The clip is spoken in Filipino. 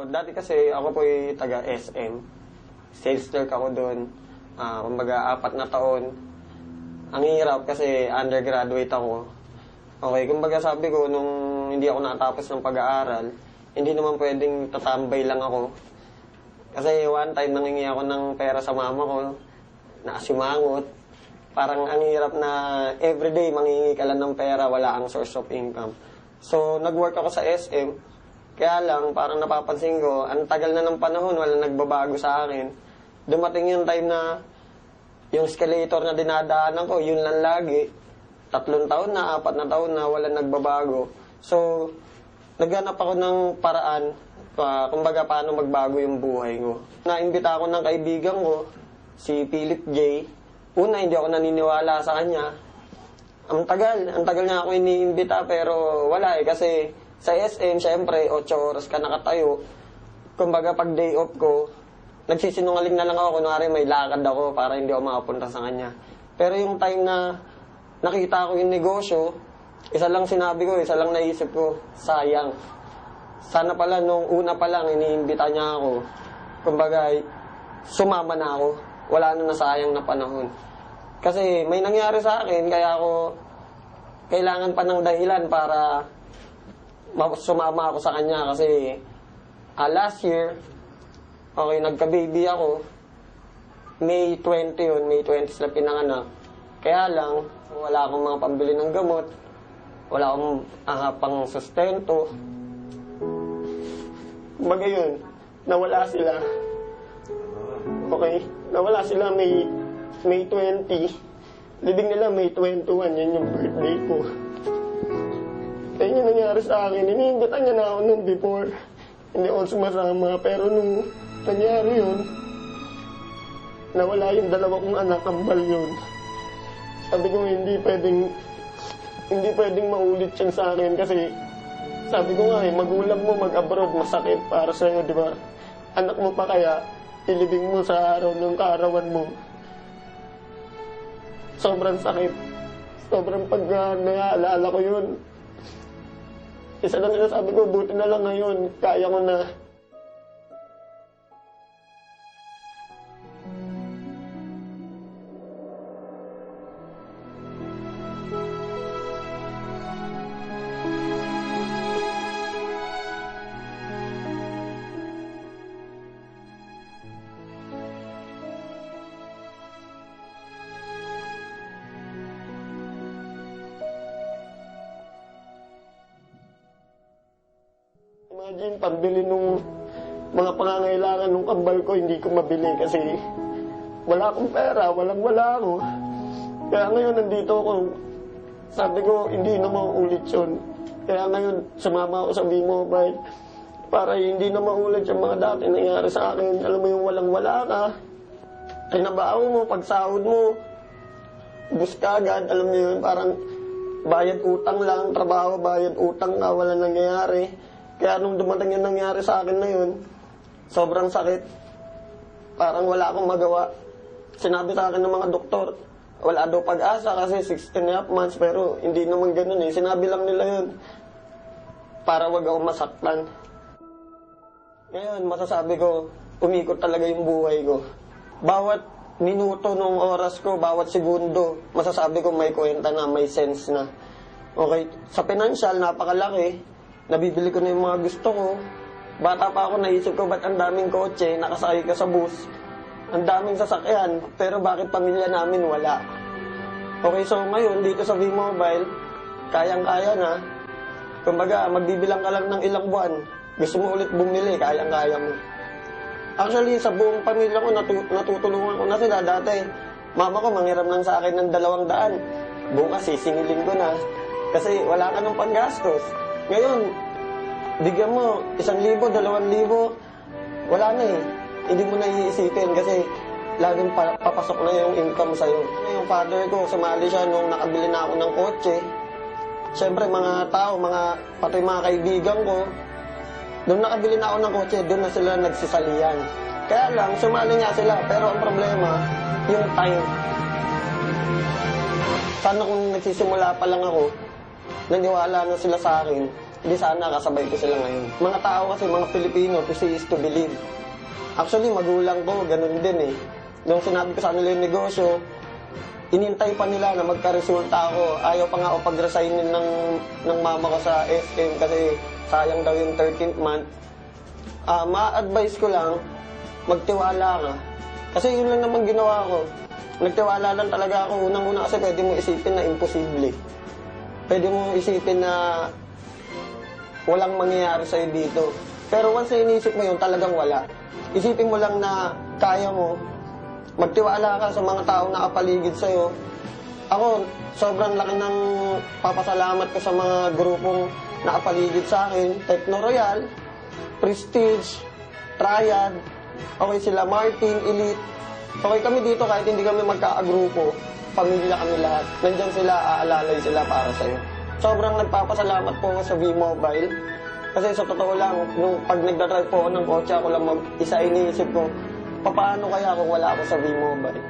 Dati kasi ako po'y taga SM. Sales clerk ako doon. Kumbaga, 4 na taon. Ang hirap kasi undergraduate ako. Okay, kumbaga sabi ko, nung hindi ako natapos ng pag-aaral, hindi naman pwedeng tatambay lang ako. Kasi one time, nangingi ako ng pera sa mama ko, nakasimangot. Parang ang hirap na everyday mangingi ka lang ng pera, wala ang source of income. So, nag-work ako sa SM. Kaya lang, parang napapansin ko, ang tagal na ng panahon, walang nagbabago sa akin. Dumating yung time na yung escalator na dinadaanan ko, yun lang lagi. 3 taon na, 4 na taon na, walang nagbabago. So, naghanap ako ng paraan, kumbaga paano magbago yung buhay ko. Naimbita ako ng kaibigan ko, si Philip J. Una, hindi ako naniniwala sa kanya. Ang tagal na ako iniimbita, pero wala kasi sa SM, syempre, 8 oras ka nakatayo. Kumbaga, pag day off ko, nagsisinungaling na lang ako, kunwari may lakad ako para hindi ako makapunta sa kanya. Pero yung time na nakita ko yung negosyo, isa lang sinabi ko, isa lang naisip ko, sayang. Sana pala nung una pa lang, iniimbita niya ako. Kumbaga, sumama na ako. Wala na nasayang na panahon. Kasi may nangyari sa akin, kaya ako kailangan pa ng dahilan para sumama ako sa kanya. Kasi last year, okay, nagka-baby ako. May 20 yun, May 20 sila pinanganak. Kaya lang, wala akong mga pambili ng gamot. Wala akong pang sustento. Kumbaga yun, nawala sila. Okay, nawala sila May 20. Libing nila May 21, yun yung birthday ko. Kaya yun yung nangyari sa akin. Iniimbita niya na ako nun before. Hindi ako sumasama, pero nung nangyari yun, nawala yung 2 kong anak, kambal yun. Sabi ko, hindi pwedeng maulit yan sa akin kasi sabi ko nga magulang mo mag-abroad, masakit para sa'yo, di ba? Anak mo pa kaya, ilibing mo sa araw ng kaarawan mo. Sobrang sakit. Sobrang pag naalala ko yun. Isa na nila sabi ko, buti na lang ngayon, kaya ko na. Imagine, pambili nung mga pangangailangan nung kambal ko, hindi ko mabili kasi wala akong pera, wala ako. Kaya ngayon, nandito ako. Sabi ko, hindi na mauulit yun. Kaya ngayon, sumama ako sa V-Mobile para hindi na maulit yung mga dati nangyari sa akin. Alam mo yung walang-wala ka, ay nabaho mo, pagsahod mo, bus ka agad, alam mo yun, parang bayad utang lang, trabaho, bayad utang ka, wala nangyayari. Kaya nung dumating yung nangyari sa akin na yun, sobrang sakit. Parang wala akong magawa. Sinabi sa akin ng mga doktor, wala daw pag-asa kasi 16.5 months, pero hindi naman ganun eh. Sinabi lang nila yun para wag ako masaktan. Ngayon, masasabi ko, umikot talaga yung buhay ko. Bawat minuto ng oras ko, bawat segundo, masasabi ko may kwenta na, may sense na. Okay, sa financial, napakalaki. Nabibili ko na yung mga gusto ko. Bata pa ako, naisip ko, ba't ang daming kotse, nakasakay ka sa bus, ang daming sasakyan, pero bakit pamilya namin wala? Okay, so ngayon, dito sa V-Mobile, kayang-kaya na. Kumbaga, magbibilang ka lang ng ilang buwan, gusto mo ulit bumili, kayang-kaya mo. Actually, sa buong pamilya ko, natutulungan ko na sila. Dati, mama ko manghiram lang sa akin ng 200. Bukas, sisingilin ko na. Kasi wala ka ng panggastos. Ngayon, bigyan mo 1,000, 2,000, wala na eh. Hindi mo na iisipin kasi laging papasok na yung income sa'yo. Yung father ko, sumali siya nung nakabili na ako ng kotse. Siyempre, mga tao, pati mga kaibigan ko, nung nakabili na ako ng kotse, doon na sila nagsisalihan. Kaya lang, sumali nga sila, pero ang problema, yung time. Sana kung nagsisimula pa lang ako, naniwala na sila sa akin, di sana kasabay ko sila ngayon. Mga tao kasi, mga Pilipino, to see is to believe. Actually, magulang ko, ganun din eh. Nung sinabi ko sa kanila yung negosyo, inintay pa nila na magka-resulta ako. Ayaw pa nga ako pag-resignin ng mama ko sa SM kasi sayang daw yung 13th month. Ma-advise ko lang, magtiwala ka. Kasi yun lang naman ginawa ko. Nagtiwala lang talaga ako. Unang-una kasi pwede mo isipin na imposible. Pwede mo isipin na walang mangyayari sa'yo dito. Pero once na inisip mo yun, talagang wala. Isipin mo lang na kaya mo. Magtiwala ka sa mga taong nakapaligid sa'yo. Ako, sobrang laki ng papasalamat ko sa mga grupong nakapaligid sa akin. Techno Royal, Prestige, Triad, okay sila Martin, Elite. Okay kami dito kahit hindi kami magkaagrupo. Pamilya kami lahat. Nandyan sila, aalalay sila para sa'yo. Sobrang nagpapasalamat po ako sa V-Mobile. Kasi sa totoo lang, nung pag nagdadrive po ako ng kotse, ako lang isa iniisip ko, paano kaya kung wala ako sa V-Mobile?